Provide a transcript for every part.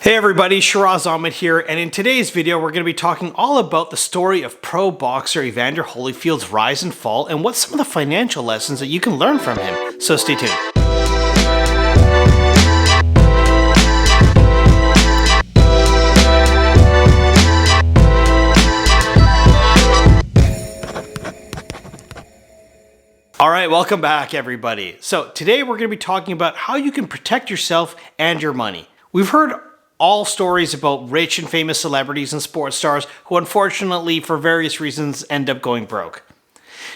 Hey everybody, Shiraz Ahmed here, and in today's video we're going to be talking all about the story of pro boxer Evander Holyfield's rise and fall and what some of the financial lessons that you can learn from him. So stay tuned. Alright, welcome back everybody. So today we're going to be talking about how you can protect yourself and your money. We've heard all stories about rich and famous celebrities and sports stars who unfortunately for various reasons end up going broke.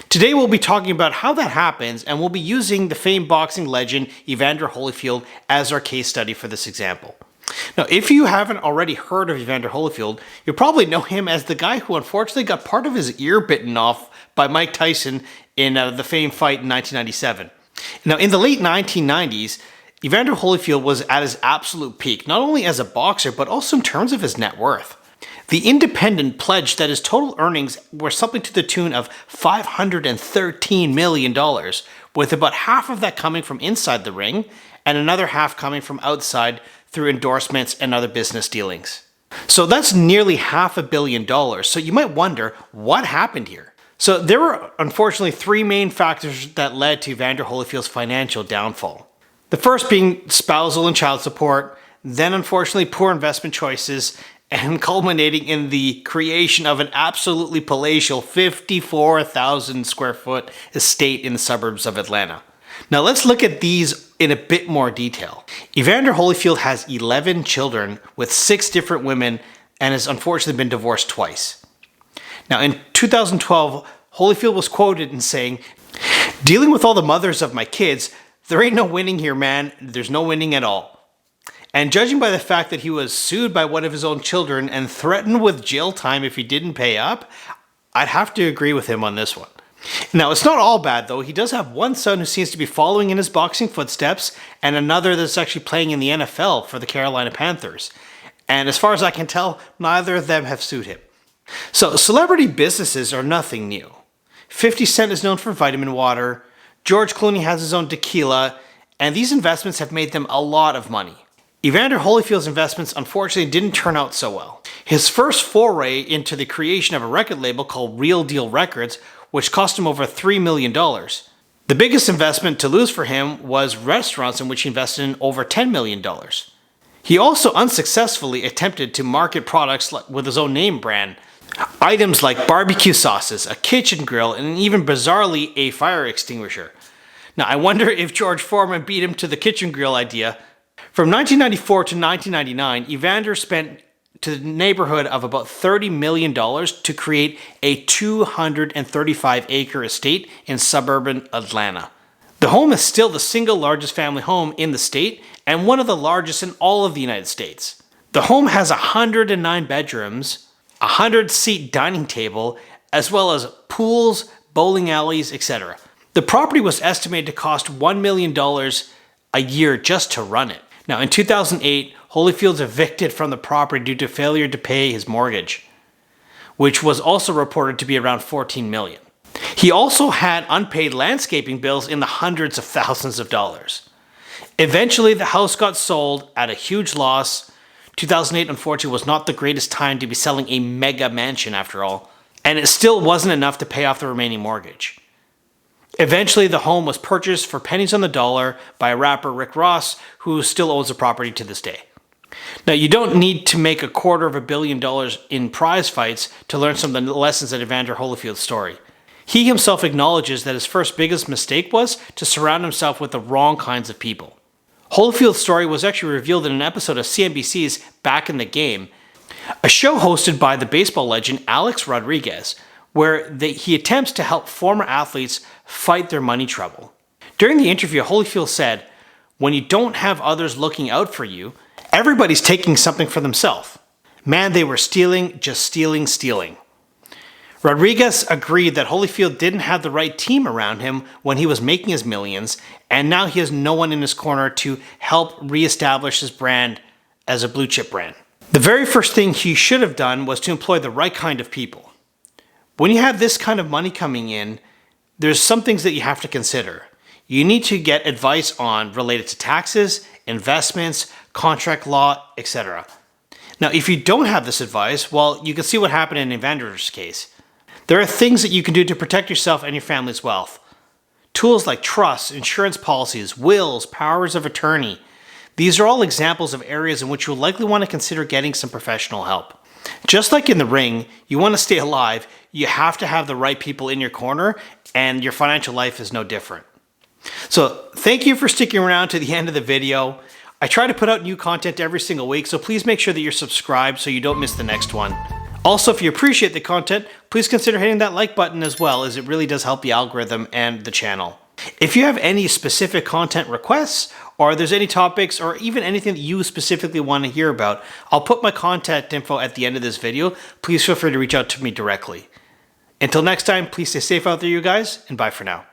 Today we'll be talking about how that happens, and we'll be using the famed boxing legend Evander Holyfield as our case study for this example. Now, if you haven't already heard of Evander Holyfield, you'll probably know him as the guy who unfortunately got part of his ear bitten off by Mike Tyson in the famed fight in 1997. Now, in the late 1990s, Evander Holyfield was at his absolute peak, not only as a boxer, but also in terms of his net worth. The Independent pledged that his total earnings were something to the tune of $513 million, with about half of that coming from inside the ring, and another half coming from outside through endorsements and other business dealings. So that's nearly $500 million, so you might wonder, what happened here? So there were unfortunately three main factors that led to Evander Holyfield's financial downfall. The first being spousal and child support, then unfortunately poor investment choices, and culminating in the creation of an absolutely palatial 54,000 square foot estate in the suburbs of Atlanta. Now let's look at these in a bit more detail. Evander Holyfield has 11 children with 6 different women and has unfortunately been divorced twice. Now in 2012, Holyfield was quoted in saying, "Dealing with all the mothers of my kids, there ain't no winning here, man. There's no winning at all." And judging by the fact that he was sued by one of his own children and threatened with jail time if he didn't pay up, I'd have to agree with him on this one. Now, it's not all bad though. He does have one son who seems to be following in his boxing footsteps, and another that's actually playing in the NFL for the Carolina Panthers. And as far as I can tell, neither of them have sued him. So celebrity businesses are nothing new. 50 Cent is known for vitamin water, George Clooney has his own tequila, and these investments have made them a lot of money. Evander Holyfield's investments unfortunately didn't turn out so well. His first foray into the creation of a record label called Real Deal Records, which cost him over $3 million. The biggest investment to lose for him was restaurants, in which he invested in over $10 million. He also unsuccessfully attempted to market products with his own name brand. Items like barbecue sauces, a kitchen grill, and even bizarrely a fire extinguisher. Now I wonder if George Foreman beat him to the kitchen grill idea. From 1994 to 1999, Evander spent to the neighborhood of about $30 million to create a 235-acre estate in suburban Atlanta. The home is still the single largest family home in the state and one of the largest in all of the United States. The home has 109 bedrooms, a 100-seat dining table, as well as pools, bowling alleys, etc. The property was estimated to cost $1 million a year just to run it. Now in 2008, Holyfield's evicted from the property due to failure to pay his mortgage, which was also reported to be around $14 million. He also had unpaid landscaping bills in the hundreds of thousands of dollars. Eventually, the house got sold at a huge loss. 2008, unfortunately, was not the greatest time to be selling a mega mansion after all, and it still wasn't enough to pay off the remaining mortgage. Eventually, the home was purchased for pennies on the dollar by rapper Rick Ross, who still owns the property to this day. Now, you don't need to make $250 million in prize fights to learn some of the lessons in Evander Holyfield's story. He himself acknowledges that his first biggest mistake was to surround himself with the wrong kinds of people. Holyfield's story was actually revealed in an episode of CNBC's Back in the Game, a show hosted by the baseball legend Alex Rodriguez, where he attempts to help former athletes fight their money trouble. During the interview, Holyfield said, "When you don't have others looking out for you, everybody's taking something for themselves. Man, they were stealing, just stealing." Rodriguez agreed that Holyfield didn't have the right team around him when he was making his millions, and now he has no one in his corner to help reestablish his brand as a blue chip brand. The very first thing he should have done was to employ the right kind of people. When you have this kind of money coming in, there's some things that you have to consider. You need to get advice on related to taxes, investments, contract law, etc. Now, if you don't have this advice, well, you can see what happened in Evander's case. There are things that you can do to protect yourself and your family's wealth. Tools like trusts, insurance policies, wills, powers of attorney. These are all examples of areas in which you'll likely want to consider getting some professional help. Just like in the ring, you want to stay alive, you have to have the right people in your corner, and your financial life is no different. So thank you for sticking around to the end of the video. I try to put out new content every single week, so please make sure that you're subscribed so you don't miss the next one. Also, if you appreciate the content, please consider hitting that like button as well, as it really does help the algorithm and the channel. If you have any specific content requests, or there's any topics, or even anything that you specifically want to hear about, I'll put my contact info at the end of this video. Please feel free to reach out to me directly. Until next time, please stay safe out there, you guys, and bye for now.